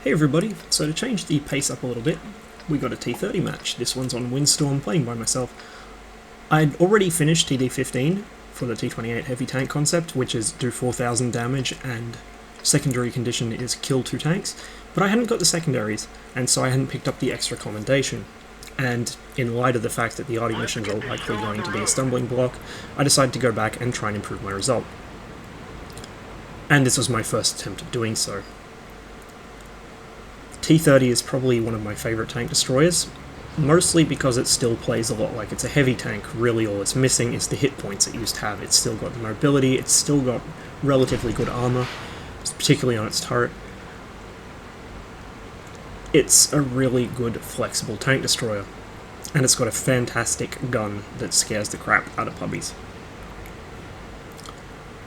Hey everybody, so to change the pace up a little bit, we got a T30 match. This one's on Windstorm, playing by myself. I'd already finished TD15 for the T28 heavy tank concept, which is do 4000 damage and secondary condition is kill 2 tanks, but I hadn't got the secondaries, and so I hadn't picked up the extra commendation. And in light of the fact that the arty missions are likely going to be a stumbling block, I decided to go back and try and improve my result. And this was my first attempt at doing so. T30 is probably one of my favourite tank destroyers, mostly because it still plays a lot like it's a heavy tank. Really all it's missing is the hit points it used to have. It's still got the mobility, it's still got relatively good armour, particularly on its turret. It's a really good flexible tank destroyer, and it's got a fantastic gun that scares the crap out of puppies.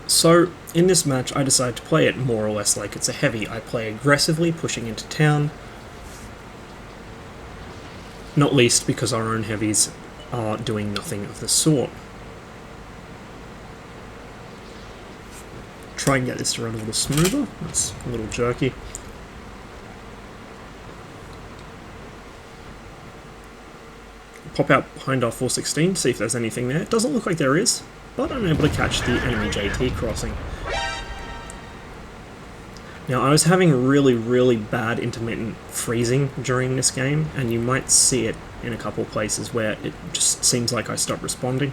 So, in this match I decided to play it more or less like it's a heavy. I play aggressively, pushing into town, not least because our own heavies are doing nothing of the sort. Try and get this to run a little smoother, that's a little jerky. Pop out behind our 416, see if there's anything there. It doesn't look like there is, but I'm able to catch the enemy JT crossing. Now, I was having really bad intermittent freezing during this game, and you might see it in a couple of places where it just seems like I stopped responding.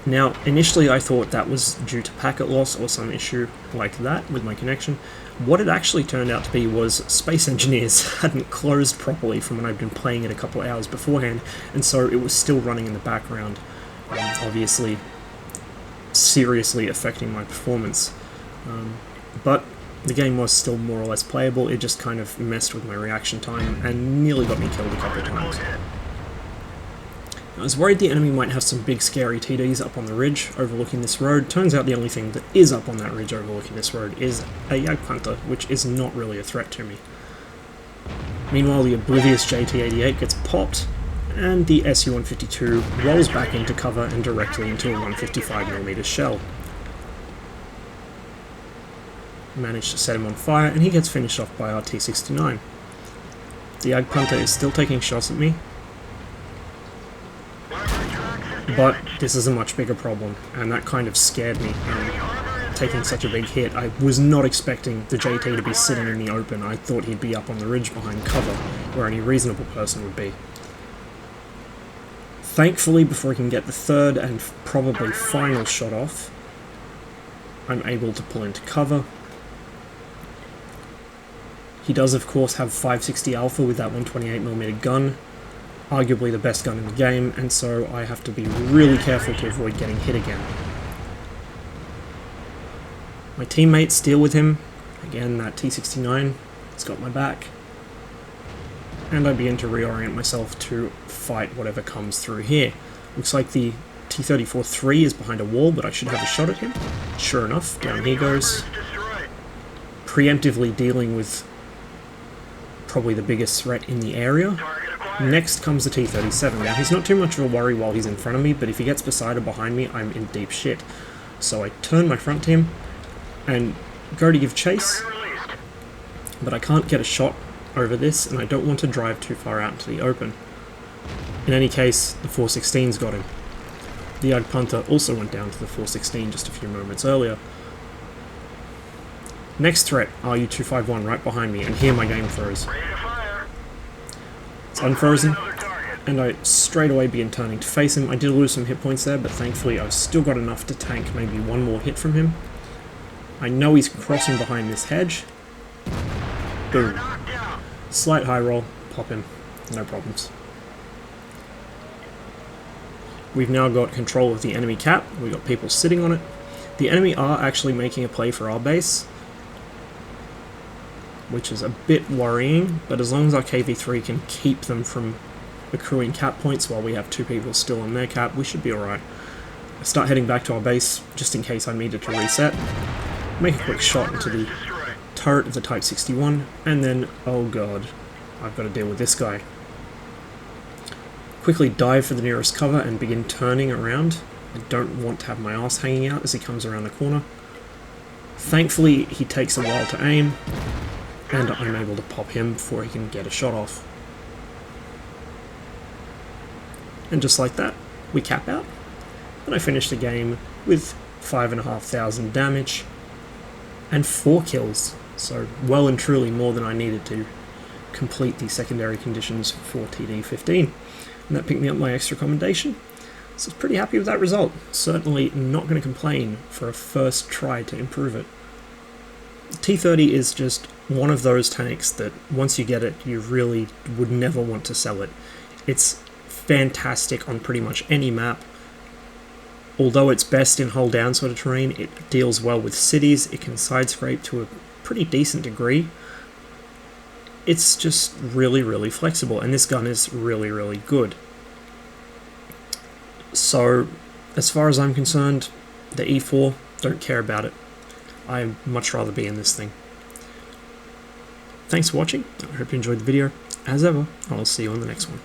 Now, initially I thought that was due to packet loss or some issue like that with my connection. What it actually turned out to be was Space Engineers hadn't closed properly from when I'd been playing it a couple of hours beforehand, and so it was still running in the background, obviously seriously affecting my performance. But the game was still more or less playable. It just kind of messed with my reaction time and nearly got me killed a couple of times. I was worried the enemy might have some big scary TDs up on the ridge overlooking this road. Turns out the only thing that is up on that ridge overlooking this road is a Jagdpanther, which is not really a threat to me. Meanwhile, the oblivious JT-88 gets popped, and the Su-152 rolls back into cover and directly into a 155mm shell. Managed to set him on fire, and he gets finished off by our T-69. The Jagdpanther is still taking shots at me, but this is a much bigger problem, and that kind of scared me, taking such a big hit. I was not expecting the JT to be sitting in the open. I thought he'd be up on the ridge behind cover, where any reasonable person would be. Thankfully, before he can get the third and probably final shot off, I'm able to pull into cover. He does, of course, have 560 Alpha with that 128mm gun, arguably the best gun in the game, and so I have to be really careful to avoid getting hit again. My teammates deal with him. Again, that T-69 has got my back. And I begin to reorient myself to fight whatever comes through here. Looks like the T-34-3 is behind a wall, but I should have a shot at him. Sure enough, down he goes. Preemptively dealing with probably the biggest threat in the area. Next comes the T-37. Now, he's not too much of a worry while he's in front of me, but if he gets beside or behind me, I'm in deep shit. So I turn my front to him and go to give chase, but I can't get a shot over this, and I don't want to drive too far out into the open. In any case, the 416's got him. The Jagdpanther also went down to the 416 just a few moments earlier. Next threat, RU-251 right behind me, and here my game froze. It's unfrozen, and I straight away begin turning to face him. I did lose some hit points there, but thankfully I've still got enough to tank maybe one more hit from him. I know he's crossing behind this hedge. Boom. Slight high roll, pop him, no problems. We've now got control of the enemy cap, we've got people sitting on it. The enemy are actually making a play for our base, which is a bit worrying, but as long as our KV-3 can keep them from accruing cap points while we have two people still on their cap, we should be alright. I start heading back to our base, just in case I needed to reset. Make a quick shot into the turret of the Type 61, and then, oh god, I've got to deal with this guy. Quickly dive for the nearest cover and begin turning around. I don't want to have my ass hanging out as he comes around the corner. Thankfully, he takes a while to aim, and I'm able to pop him before he can get a shot off. And just like that, we cap out, and I finish the game with 5,500 damage and 4 kills, so well and truly more than I needed to complete the secondary conditions for TD15, and that picked me up my extra commendation. So I was pretty happy with that result. Certainly not going to complain for a first try to improve it. T30 is just one of those tanks that once you get it, you really would never want to sell it. It's fantastic on pretty much any map. Although it's best in hull down sort of terrain, it deals well with cities, it can sidescrape to a pretty decent degree. It's just really, really flexible, and this gun is really, really good. So, as far as I'm concerned, the E4, don't care about it. I'd much rather be in this thing. Thanks for watching, I hope you enjoyed the video. As ever, I'll see you on the next one.